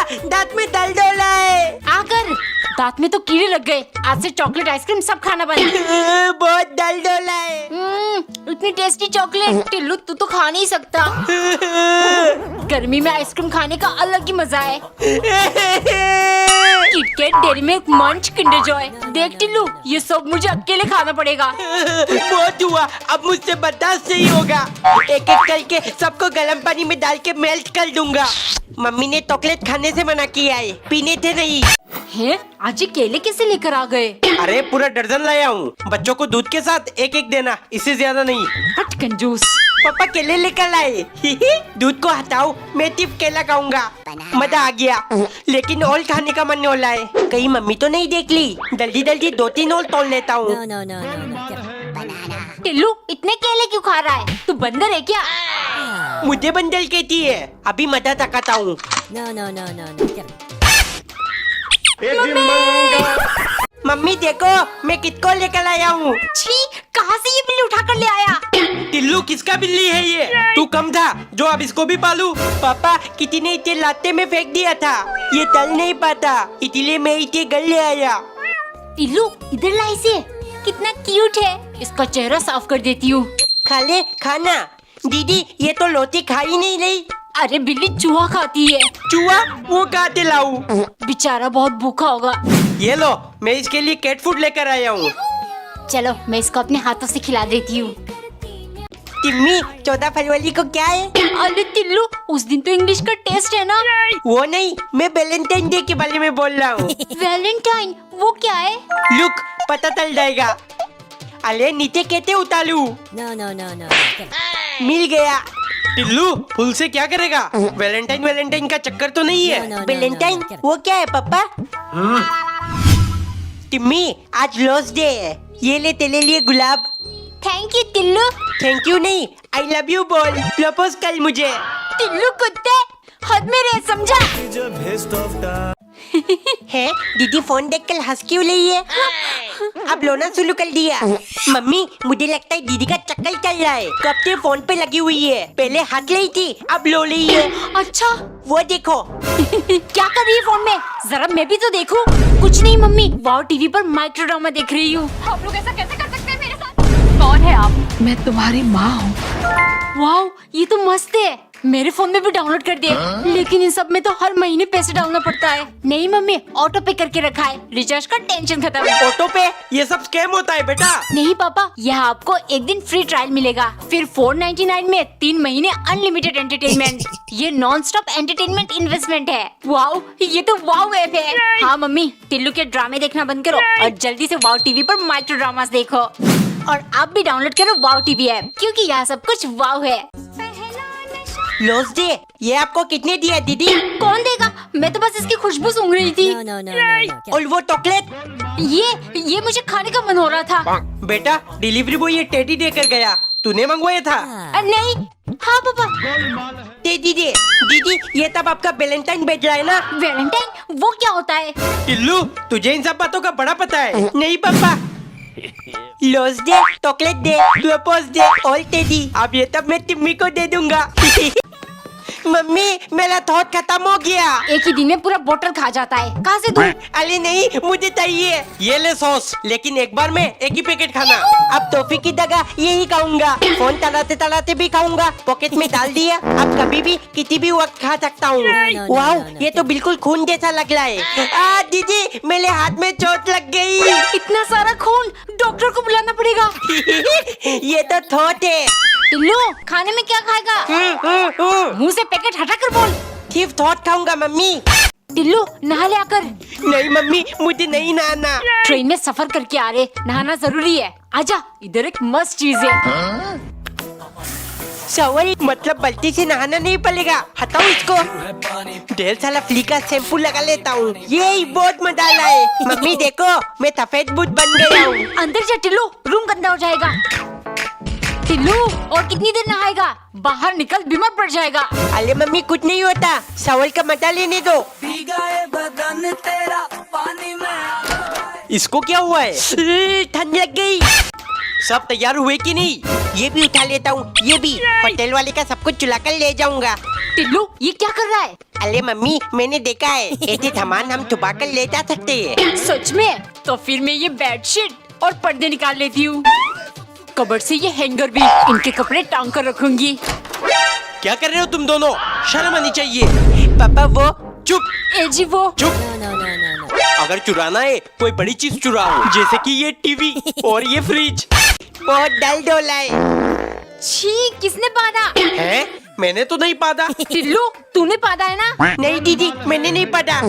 दांत में दर्द हो रहा है। आकर दांत में तो कीड़े लग गए। आज से चॉकलेट आइसक्रीम सब खाना बंद। बहुत दर्द हो रहा है। इतनी टेस्टी चॉकलेट टिल्लू तू तो खा नहीं सकता। गर्मी में आइसक्रीम खाने का अलग ही मजा है। किटकैट, डेयरी मिल्क, मंच, किंडर जॉय। देख टिल्लू, ये सब मुझे अकेले खाना पड़ेगा। बहुत हुआ, अब मुझसे बर्दाश्त नहीं होगा। एक एक करके सबको गर्म पानी में डाल के मेल्ट कर दूंगा। मम्मी ने चॉकलेट खाने से मना किया है, पीने थे नहीं। हैं? आज ये केले कैसे लेकर आ गए? अरे पूरा दर्जन लाया हूँ। बच्चों को दूध के साथ एक एक देना, इससे ज्यादा नहीं। हट कंजूस। पापा केले लेकर लाए। दूध को हटाओ, मैं सिर्फ केला खाऊंगा। मजा आ गया, लेकिन और खाने का मन हो रहा है। कहीं मम्मी तो नहीं देख ली? जल्दी जल्दी 2-3 और तोड़ लेता हूँ। टिल्लू, इतने केले क्यों खा रहा है? तू बंदर है क्या? मुझे बंदर कहती है। अभी मजा तकाता हूँ। मम्मी देखो, मैं किसको लेकर आया हूँ। छी, कहाँ से ये बिल्ली उठा कर ले आया? टिल्लू, किसका बिल्ली है ये? तू कम था जो अब इसको भी पालू। पापा, किसी ने इसे लाते में फेंक दिया था। ये चल नहीं पाता, इसलिए मैं इसे घर ले आया। टिल्लू, इधर ला इसे। कितना क्यूट है। इसका चेहरा साफ कर देती हूँ। खा ले खाना। दीदी, ये तो रोटी खा ही नहीं रही। अरे बिल्ली चूहा खाती है। चूहा? वो कहाँ से लाऊं? बेचारा बहुत भूखा होगा। ये लो, मैं इसके लिए कैट फूड लेकर आया हूँ। चलो, मैं इसको अपने हाथों से खिला देती हूँ। टिम्मी, 14 फरवरी को क्या है? अरे टिल्लू, उस दिन तो इंग्लिश का टेस्ट है ना? वो नहीं, मैं वैलेंटाइन डे के बारे में बोल रहा हूँ। वैलेंटाइन, वो क्या है? लुक, पता चल जाएगा। अरे नीचे कैसे उतारू? मिल गया। टिल्लू, फूल से क्या करेगा? वैलेंटाइन का चक्कर तो नहीं है? वैलेंटाइन, वो क्या है पापा? टिम्मी, आज रोज डे है। ये ले तेरे लिए गुलाब। Thank you Tillu. Thank you नहीं, आई लव यू बोल। प्रपोज कर मुझे। टिल्लू कुत्ते, हद में रह, समझा? है दीदी, फोन देखकर हंस क्यों रही है? अब रोना शुरू कर दिया। मम्मी, मुझे लगता है दीदी का चक्कर चल रहा है। कब से फोन पे लगी हुई है। पहले हंस रही थी, अब रो रही है। अच्छा। वो देखो। क्या कर रही है फोन में? जरा मैं भी तो देखूं। कुछ नहीं मम्मी, वाव टीवी पर माइक्रो ड्रामा देख रही हूँ। आप लोग ऐसा कैसे कर सकते हैं मेरे साथ? कौन है आप? मैं तुम्हारी माँ हूँ। वाव, ये तो मस्त है। मेरे फोन में भी डाउनलोड कर दे। लेकिन इन सब में तो हर महीने पैसे डालना पड़ता है। नहीं मम्मी, ऑटो पे करके रखा है। रिचार्ज का टेंशन खत्म। ऑटो पे? ये सब स्कैम होता है बेटा। नहीं पापा, यहाँ आपको एक दिन फ्री ट्रायल मिलेगा, फिर 499 में 3 महीने अनलिमिटेड एंटरटेनमेंट। ये नॉन स्टॉप एंटरटेनमेंट इन्वेस्टमेंट है। वाव, ये तो वाव ऐप है। हाँ मम्मी, टिल्लू के ड्रामे देखना बंद करो और जल्दी से वाव टीवी पर माइक्रो ड्रामास देखो। और आप भी डाउनलोड करो वाव टीवी ऐप, क्योंकि यहाँ सब कुछ वाव है। लॉस डे, ये आपको कितने दिया दीदी? कौन देगा? मैं तो बस इसकी खुशबू सूंघ रही थी। और वो चॉकलेट? ये मुझे खाने का मन हो रहा था। बेटा, डिलीवरी बॉय ये टेडी देकर गया। तूने मंगवाया था? नहीं। हाँ पापा। दे दीदी। दीदी, ये तब आपका वैलेंटाइन भेज रहा है ना? वैलेंटाइन, वो क्या होता है? टिल्लू, तुझे इन सब बातों का बड़ा पता है। नहीं पापा। लॉस डे, चॉकलेट दे, प्रपोज दे और टेडी। अब ये तब मैं टिम्मी को दे दूंगा। मम्मी, मेरा थॉट खत्म हो गया। एक ही दिन में पूरा बोतल खा जाता है। कहाँ से दूँ? अरे नहीं, मुझे चाहिए। ये ले सॉस, लेकिन एक बार में एक ही पैकेट खाना। अब टॉफी की जगह यही खाऊंगा। फोन चलाते चलाते भी खाऊंगा। पॉकेट में डाल दिया, अब कभी भी किसी भी वक्त खा सकता हूँ। वाह, ये तो बिल्कुल खून जैसा लग रहा है। दीदी, मेरे हाथ में चोट लग गई। इतना सारा खून, डॉक्टर को बुलाना पड़ेगा। ये तो थॉट है। टिल्लू, खाने में क्या खाएगा? मुंह से पैकेट हटा कर बोल। सिर्फ थॉट खाऊंगा मम्मी। टिल्लू, नहा ले आकर। नहीं मम्मी, मुझे नहीं नहाना। ट्रेन में सफर करके आ रहे, नहाना जरूरी है। आजा, इधर एक मस्त चीज है। सवाल मतलब बाल्टी से नहाना नहीं पड़ेगा। हटाओ इसको। ढेर सारा फ्ली का शैम्पू लगा लेता हूँ। ये बहुत मजा आ रहा है। मम्मी देखो, मैं सफेद भूत बन गया हूँ। अंदर जा टिल्लू, रूम गंदा हो जाएगा। टिल्लू, और कितनी देर नहाएगा? बाहर निकल, बीमार पड़ जाएगा। अरे मम्मी, कुछ नहीं होता। सवाल का मजा लेने दो। बदन तेरा पानी में। इसको क्या हुआ है? ठंड लग गई। सब तैयार हुए कि नहीं? ये भी उठा लेता हूँ। ये भी होटल वाले का सब कुछ चुला कर ले जाऊंगा। टिल्लू ये क्या कर रहा है? अरे मम्मी मैंने देखा है, ऐसे सामान हम छुपा कर ले जा सकते हैं। सच में? तो फिर मैं ये बेडशीट और पर्दे निकाल लेती हूँ। कबर्ड से ये हैंगर भी, इनके कपड़े टांग कर रखूंगी। क्या कर रहे हो तुम दोनों? शर्म आनी चाहिए। पापा वो चुप ए जी वो चुप। अगर चुराना है कोई बड़ी चीज चुराओ, जैसे कि ये टीवी और ये फ्रिज। बहुत डल डोला है। छी, किसने पादा? है? मैंने तो नहीं पादा। टिल्लू तूने पादा है ना? नहीं दीदी मैंने नहीं पादा।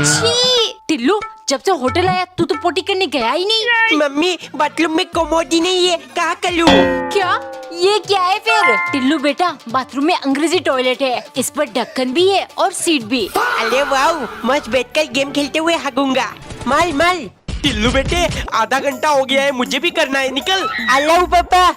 छी, टिल्लू जब से होटल आया तू तो पोटी करने गया ही नहीं। मम्मी बाथरूम में कमोड ही नहीं है, कहाँ करूँ? क्या? ये क्या है फिर? टिल्लू बेटा बाथरूम में अंग्रेजी टॉयलेट है, इस पर ढक्कन भी है और सीट भी। अरे वाह, मस्त बैठकर गेम खेलते हुए हगूंगा। माल माल। टिल्लू बेटे आधा घंटा हो गया है, मुझे भी करना है, निकल। अल्लाह पापा।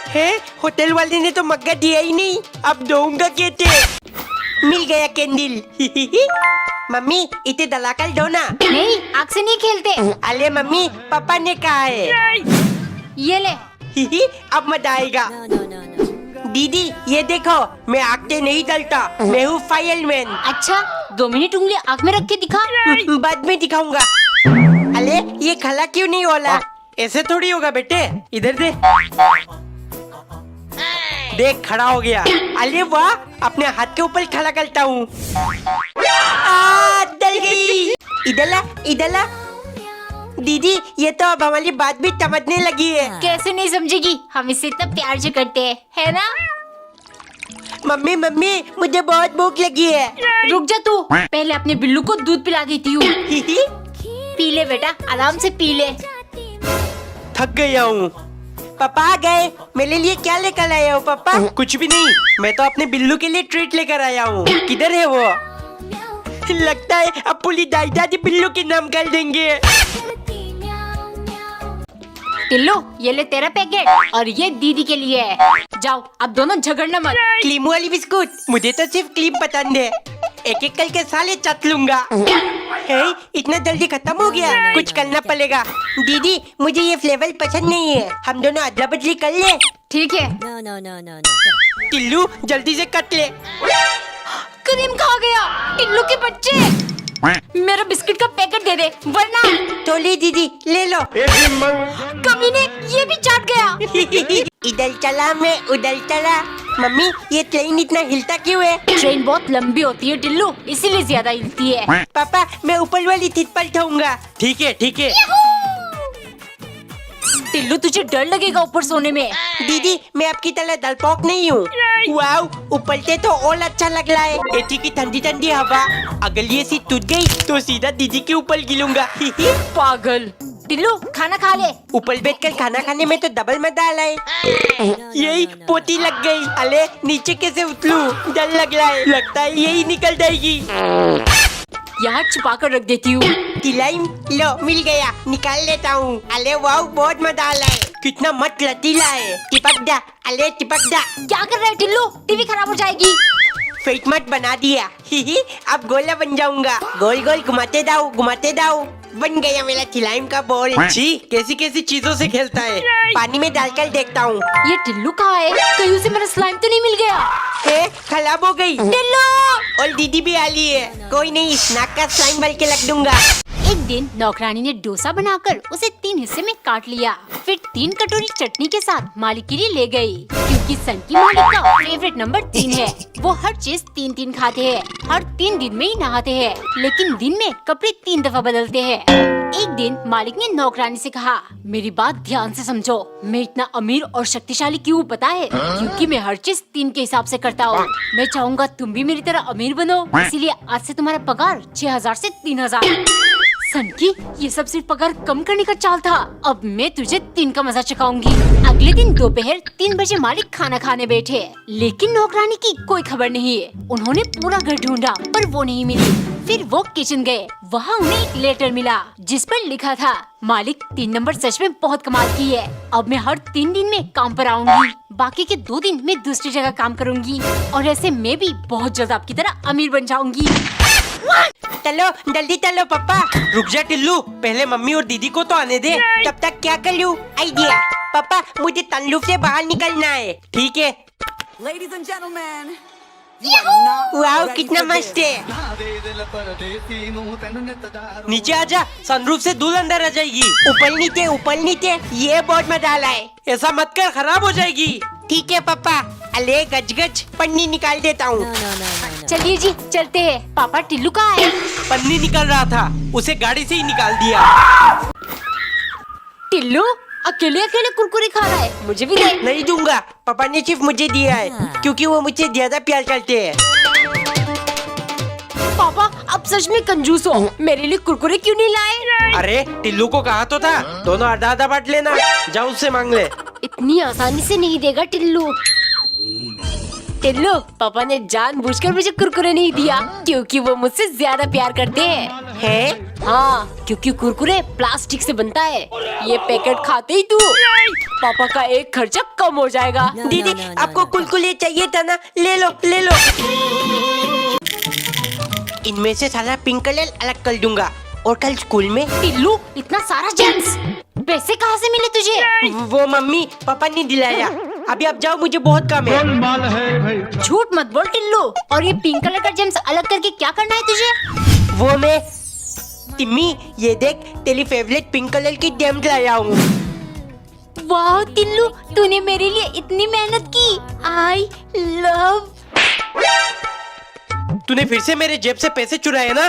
है होटल वाले ने तो मग्गा दिया ही नहीं, अब दूंगा कैसे? मिल गया कैंडल। मम्मी इसे दलाकर दो ना। नहीं, आग से नहीं खेलते। अरे मम्मी पापा ने कहा है। ये ले। अब मजा आएगा। दीदी ये देखो, मैं आग से नहीं डलता, मैं हूँ फायरमैन। अच्छा 2 मिनट उंगली आग में रख के दिखा। बाद में दिखाऊंगा। अरे ये खला क्यों नहीं होला? ऐसे थोड़ी होगा बेटे, इधर दे। देख खड़ा हो गया। अरे वाह, अपने हाथ के ऊपर खड़ा करता हूँ। डल गई। इधर ला, इधर ला। दीदी ये तो अब हमारी बात भी समझने लगी है। कैसे नहीं समझेगी, हम इससे इतना प्यार से करते हैं, है ना? मम्मी मम्मी मुझे बहुत भूख लगी है। रुक जा तू, पहले अपने बिल्लू को दूध पिला देती हूँ। पी ले बेटा, आराम से पी ले। थक गया हूँ। पापा आ गए, मेरे लिए क्या लेकर आया हो पापा? कुछ भी नहीं, मैं तो अपने बिल्लू के लिए ट्रीट लेकर आया हूँ। किधर है वो? लगता है अब पूरी दादी बिल्लू के नाम कर देंगे। टिल्लू ये ले तेरा पैकेट और ये दीदी के लिए है। जाओ अब दोनों झगड़ना मत। क्रीम वाली बिस्कुट, मुझे तो सिर्फ क्रीम पसंद है, एक एक करके साले चट लूंगा। हे, इतना जल्दी खत्म हो गया, कुछ करना पड़ेगा। दीदी मुझे ये फ्लेवर पसंद नहीं है, हम दोनों अदला बदली कर ले। ठीक है। टिल्लू जल्दी से कट ले। क्रीम खा गया। टिल्लू के बच्चे, मेरा बिस्किट का पैकेट दे दे वरना। तो ले दीदी ले लो। कमीने ये भी चाट गया। इधर चला मैं उधर चला। मम्मी ये ट्रेन इतना हिलता क्यों है? ट्रेन बहुत लंबी होती है टिल्लू, इसीलिए ज्यादा हिलती है। पापा मैं ऊपर वाली सीट पर जाऊंगा। ठीक है ठीक है। टिल्लू तुझे डर लगेगा ऊपर सोने में। दीदी मैं आपकी तरह डरपोक नहीं हूँ। वाओ, ऊपर से तो और अच्छा लग रहा है, एसी की ठंडी ठंडी हवा। अगर ये सीट टूट गई तो सीधा दीदी के ऊपर गिरूंगा। पागल। टिल्लू खाना खा ले। ऊपर बैठकर खाना खाने में तो डबल मजा आ रहा है। यही पोती लग गई। अरे नीचे कैसे उतरूं? डर लग रहा है, लगता है यही निकल जाएगी। यहाँ छुपा कर रख देती हूँ। तिलाइम लो, मिल गया, निकाल लेता हूँ। अरे वाह बहुत मजा आ रहा है, कितना मत लतीला है। टिपक जा, अरे टिपक जा। क्या कर रहा है टिल्लू? टीवी खराब हो जाएगी। फेट मत बना दिया। अब गोला बन जाऊंगा। गोल गोल घुमाते जाओ घुमाते जाओ। बन गया मेरा तिलाइम का बॉल। छी, कैसी कैसी चीजों से खेलता है। पानी में डालकर देखता हूँ। ये टिल्लू कहाँ है? कहीं उसे मेरा स्लाइम तो नहीं मिल गया? खराब हो गई। टिल्लू और दीदी भी आ ली है। कोई नहीं, नाक का स्लाइम बल के रख दूंगा। एक दिन नौकरानी ने डोसा बनाकर उसे 3 हिस्से में काट लिया, फिर 3 कटोरी चटनी के साथ मालिक के लिए ले गई। क्योंकि सन की मालिक का फेवरेट नंबर 3 है। वो हर चीज 3-3 खाते हैं, हर 3 दिन में ही नहाते हैं, लेकिन दिन में कपड़े 3 दफा बदलते हैं। एक दिन मालिक ने नौकरानी से कहा, मेरी बात ध्यान से समझो, मैं इतना अमीर और शक्तिशाली क्यों पता है? क्योंकि मैं हर चीज 3 के हिसाब से करता हूँ। मैं चाहूँगा तुम भी मेरी तरह अमीर बनो, इसीलिए आज से तुम्हारा पगार 6000 से 3000। सन की ये सब सिर्फ पगार कम करने का चाल था। अब मैं तुझे 3 का मजा चखाऊंगी। अगले दिन दोपहर 3 बजे मालिक खाना खाने बैठे, लेकिन नौकरानी की कोई खबर नहीं है। उन्होंने पूरा घर ढूंढा पर वो नहीं मिली। फिर वो किचन गए, वहाँ उन्हें एक लेटर मिला जिस पर लिखा था, मालिक 3 नंबर सच में बहुत कमाल की है। अब मैं हर 3 दिन में काम पर आऊंगी, बाकी के 2 दिन मैं दूसरी जगह काम करूंगी और ऐसे मैं भी बहुत जल्द आपकी तरह अमीर बन जाऊंगी। चलो जल्दी चलो पापा। रुक जा टिल्लू, पहले मम्मी और दीदी को तो आने दे। तब तक क्या कर लूं? आइडिया। पापा मुझे तल्लू से बाहर निकलना है। ठीक है। Ladies and gentlemen, वाह कितना मस्त है। नीचे आजा, सनरूफ से धूल अंदर आ जाएगी। ऊपर नीचे ये बहुत मजा आ रहा है। ऐसा मत कर, खराब हो जाएगी। ठीक है पापा, अले गज पन्नी निकाल देता हूँ। चलिए जी चलते हैं। पापा टिल्लू कहाँ है? पन्नी निकल रहा था, उसे गाड़ी से ही निकाल दिया। टिल्लू अकेले अकेले कुरकुरे खा रहा है, मुझे भी दे। नहीं दूंगा, पापा ने सिर्फ मुझे दिया है क्योंकि वो मुझे ज्यादा प्यार करते हैं। पापा अब सच में कंजूस हो, मेरे लिए कुरकुरे क्यों नहीं लाए? अरे टिल्लू को कहा तो था, दोनों आधा आधा बांट लेना। जाओ उससे मांग ले। इतनी आसानी से नहीं देगा टिल्लू। टिल्लू पापा ने जानबूझकर मुझे कुरकुरे नहीं दिया क्योंकि वो मुझसे ज्यादा प्यार करते हैं। हाँ, क्योंकि कुरकुरे प्लास्टिक से बनता है। ये पैकेट खाते ही तू पापा का एक खर्चा कम हो जाएगा। दीदी आपको कुलकुले चाहिए था ना, ले लो ले लो। इनमें से सारा पिंक कलर अलग कर दूंगा और कल स्कूल में। टिल्लू इतना सारा जेम्स पैसे कहाँ से मिले तुझे? वो मम्मी पापा ने दिलाया। अभी आप जाओ, मुझे बहुत काम है। झूठ मत बोल टिल्लू। और ये पिंक कलर का जेम्स अलग करके क्या करना है तुझे? वो मैं टिम्मी, ये देख तेरी फेवरेट पिंक कलर की जेम्स लाया हूँ। वाह टिल्लू, तूने मेरे लिए इतनी मेहनत की। I love. तूने फिर से मेरे जेब से पैसे चुराए ना?